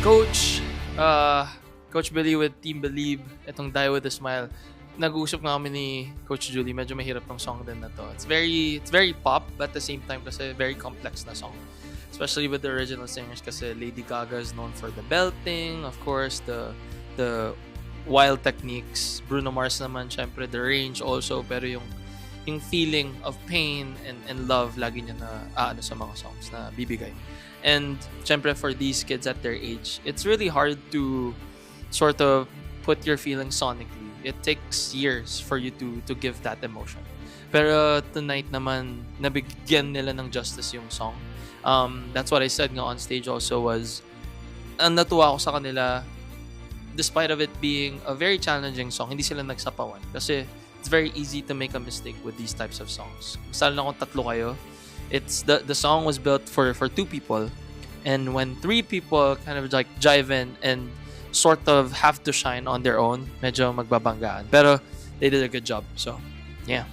Coach, Coach Billy with Team Believe, itong Die With A Smile. Nag-uusap nga kami ni Coach Julie, medyo mahirap tong song din na to. It's very pop, but at the same time kasi very complex na song. Especially with the original singers kasi Lady Gaga is known for the belting, of course, the wild techniques. Bruno Mars naman, syempre, the range also, pero yung feeling of pain and love lagi niya na ano sa mga songs na bibigay. And syempre for these kids at their age, it's really hard to sort of put your feelings sonically. It takes years for you to give that emotion. Pero tonight naman, nabigyan nila ng justice yung song. That's what I said nga on stage also was, natuwa ako sa kanila, despite of it being a very challenging song, hindi sila nagsapawan. Kasi it's very easy to make a mistake with these types of songs. Misal na kung tatlo kayo, it's the song was built for two people, and when three people kind of like jive in and sort of have to shine on their own, medyo magbabanggaan. Pero they did a good job. So, yeah.